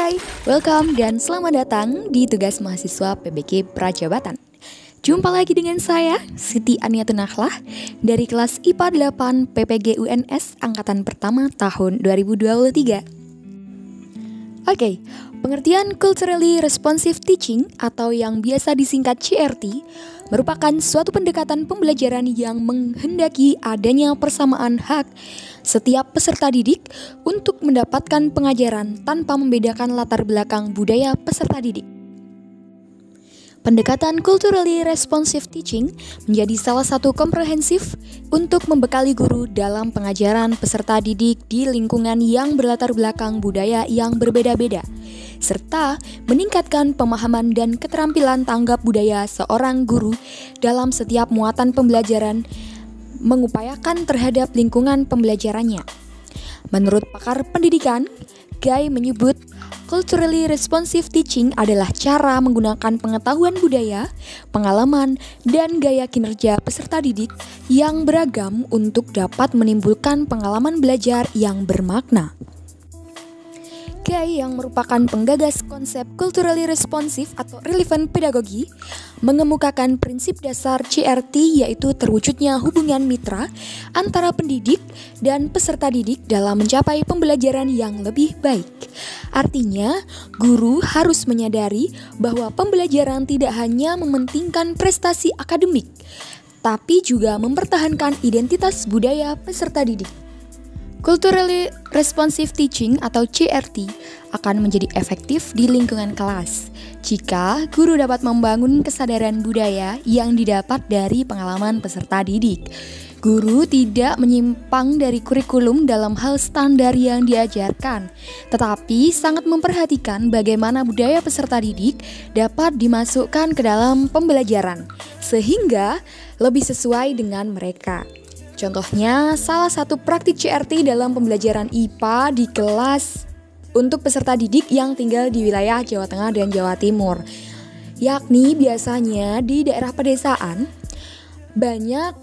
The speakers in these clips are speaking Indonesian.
Hai, welcome dan selamat datang di Tugas Mahasiswa PBG Prajabatan. Jumpa lagi dengan saya, Siti Aniatun Nahlah, dari kelas IPA 8 PPG UNS Angkatan Pertama tahun 2023. Oke, pengertian Culturally Responsive Teaching atau yang biasa disingkat CRT merupakan suatu pendekatan pembelajaran yang menghendaki adanya persamaan hak setiap peserta didik untuk mendapatkan pengajaran tanpa membedakan latar belakang budaya peserta didik. Pendekatan Culturally Responsive Teaching menjadi salah satu komprehensif untuk membekali guru dalam pengajaran peserta didik di lingkungan yang berlatar belakang budaya yang berbeda-beda, serta meningkatkan pemahaman dan keterampilan tanggap budaya seorang guru dalam setiap muatan pembelajaran, mengupayakan terhadap lingkungan pembelajarannya. Menurut pakar pendidikan, Guy menyebut Culturally Responsive Teaching adalah cara menggunakan pengetahuan budaya, pengalaman, dan gaya kinerja peserta didik yang beragam untuk dapat menimbulkan pengalaman belajar yang bermakna. Guy yang merupakan penggagas konsep Culturally Responsive atau Relevant Pedagogy mengemukakan prinsip dasar CRT, yaitu terwujudnya hubungan mitra antara pendidik dan peserta didik dalam mencapai pembelajaran yang lebih baik. Artinya, guru harus menyadari bahwa pembelajaran tidak hanya mementingkan prestasi akademik, tapi juga mempertahankan identitas budaya peserta didik. Culturally Responsive Teaching atau CRT akan menjadi efektif di lingkungan kelas jika guru dapat membangun kesadaran budaya yang didapat dari pengalaman peserta didik. Guru tidak menyimpang dari kurikulum dalam hal standar yang diajarkan, tetapi sangat memperhatikan bagaimana budaya peserta didik dapat dimasukkan ke dalam pembelajaran, sehingga lebih sesuai dengan mereka. Contohnya, salah satu praktik CRT dalam pembelajaran IPA di kelas untuk peserta didik yang tinggal di wilayah Jawa Tengah dan Jawa Timur, yakni biasanya di daerah pedesaan banyak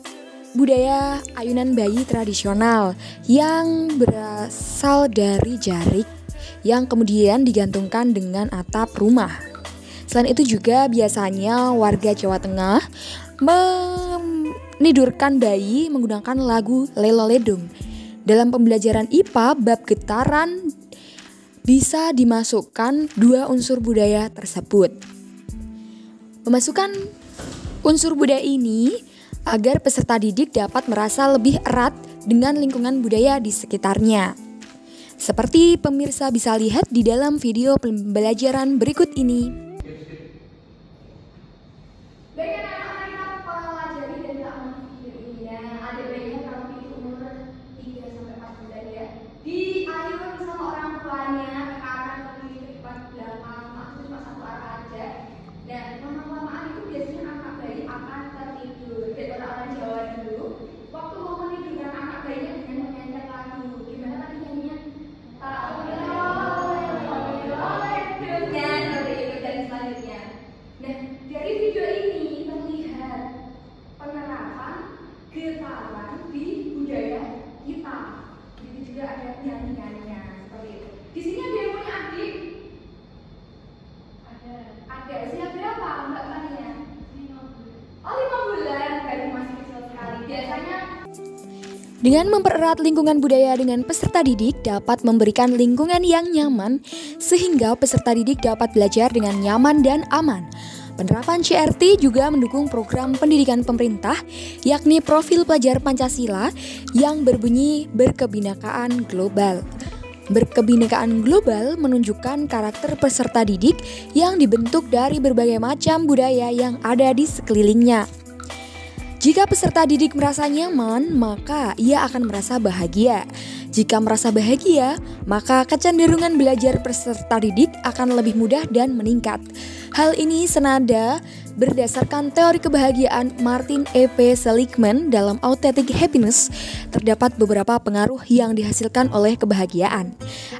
budaya ayunan bayi tradisional yang berasal dari jarik yang kemudian digantungkan dengan atap rumah. Selain itu juga biasanya warga Jawa Tengah menidurkan bayi menggunakan lagu Lelo Ledung. Dalam pembelajaran IPA, bab getaran bisa dimasukkan dua unsur budaya tersebut. Memasukkan unsur budaya ini agar peserta didik dapat merasa lebih erat dengan lingkungan budaya di sekitarnya. Seperti pemirsa bisa lihat di dalam video pembelajaran berikut ini. Dengan mempererat lingkungan budaya dengan peserta didik dapat memberikan lingkungan yang nyaman sehingga peserta didik dapat belajar dengan nyaman dan aman. Penerapan CRT juga mendukung program pendidikan pemerintah, yakni Profil Pelajar Pancasila yang berbunyi berkebinekaan global. Berkebinekaan global menunjukkan karakter peserta didik yang dibentuk dari berbagai macam budaya yang ada di sekelilingnya. Jika peserta didik merasa nyaman, maka ia akan merasa bahagia. Jika merasa bahagia, maka kecenderungan belajar peserta didik akan lebih mudah dan meningkat. Hal ini senada berdasarkan teori kebahagiaan Martin E.P. Seligman dalam Authentic Happiness. Terdapat beberapa pengaruh yang dihasilkan oleh kebahagiaan.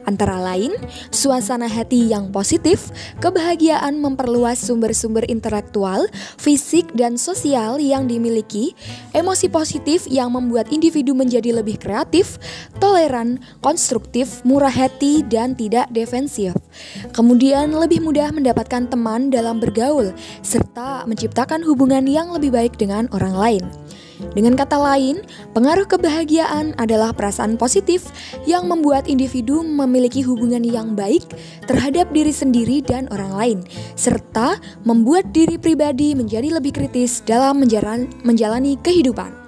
Antara lain, suasana hati yang positif, kebahagiaan memperluas sumber-sumber intelektual, fisik, dan sosial yang dimiliki, emosi positif yang membuat individu menjadi lebih kreatif, toleransi toleran, konstruktif, murah hati, dan tidak defensif. Kemudian lebih mudah mendapatkan teman dalam bergaul, serta menciptakan hubungan yang lebih baik dengan orang lain. Dengan kata lain, pengaruh kebahagiaan adalah perasaan positif yang membuat individu memiliki hubungan yang baik terhadap diri sendiri dan orang lain, serta membuat diri pribadi menjadi lebih kritis dalam menjalani kehidupan.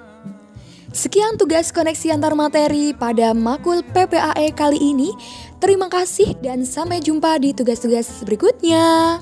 Sekian tugas koneksi antar materi pada Makul PPAE kali ini. Terima kasih dan sampai jumpa di tugas-tugas berikutnya.